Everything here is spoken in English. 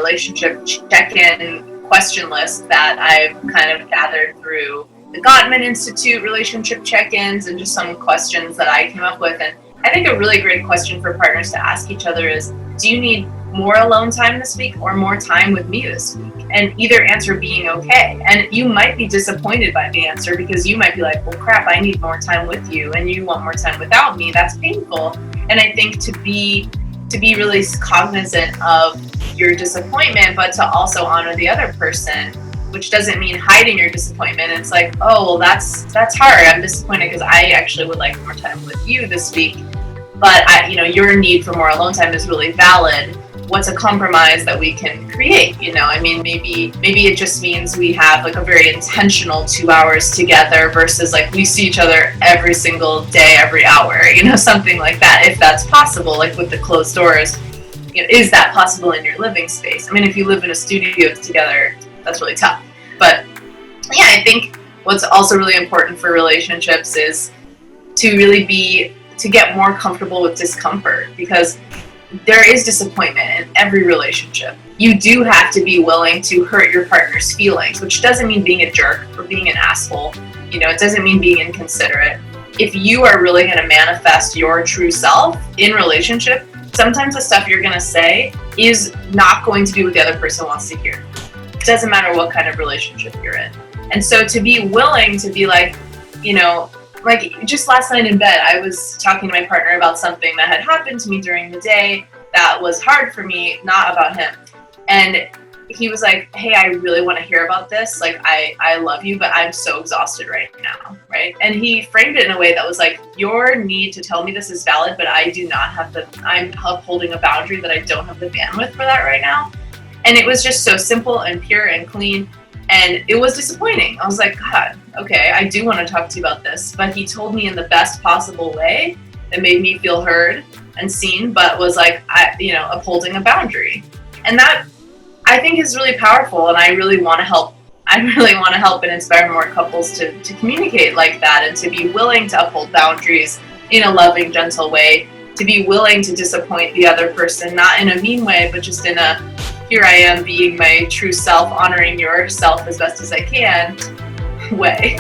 relationship check-in question list that I've kind of gathered through the Gottman Institute relationship check-ins and just some questions that I came up with. And I think a really great question for partners to ask each other is, do you need more alone time this week or more time with me this week? And either answer being okay. And you might be disappointed by the answer because you might be like, well, crap, I need more time with you and you want more time without me. That's painful. And I think to be really cognizant of your disappointment, but to also honor the other person, which doesn't mean hiding your disappointment. It's like, oh, well, that's hard. I'm disappointed because I actually would like more time with you this week. But your need for more alone time is really valid. What's a compromise that we can create? I mean, maybe it just means we have like a very intentional 2 hours together versus like we see each other every single day, every hour, something like that. If that's possible, like with the closed doors, is that possible in your living space? I mean, if you live in a studio together, that's really tough. But yeah, I think what's also really important for relationships is to get more comfortable with discomfort, because there is disappointment in every relationship. You do have to be willing to hurt your partner's feelings, which doesn't mean being a jerk or being an asshole. It doesn't mean being inconsiderate. If you are really going to manifest your true self in relationship, sometimes the stuff you're going to say is not going to be what the other person wants to hear. It doesn't matter what kind of relationship you're in. And so to be willing to be like, like just last night in bed, I was talking to my partner about something that had happened to me during the day that was hard for me, not about him. And he was like, hey, I really want to hear about this. Like, I love you, but I'm so exhausted right now, right? And he framed it in a way that was like, your need to tell me this is valid, but I do not have I'm upholding a boundary that I don't have the bandwidth for that right now. And it was just so simple and pure and clean. And it was disappointing. I was like, God, okay, I do want to talk to you about this. But he told me in the best possible way that made me feel heard and seen, but was like, upholding a boundary. And that, I think, is really powerful. And I really want to help. And inspire more couples to communicate like that and to be willing to uphold boundaries in a loving, gentle way, to be willing to disappoint the other person, not in a mean way, but just in a, here I am being my true self, honoring yourself as best as I can way.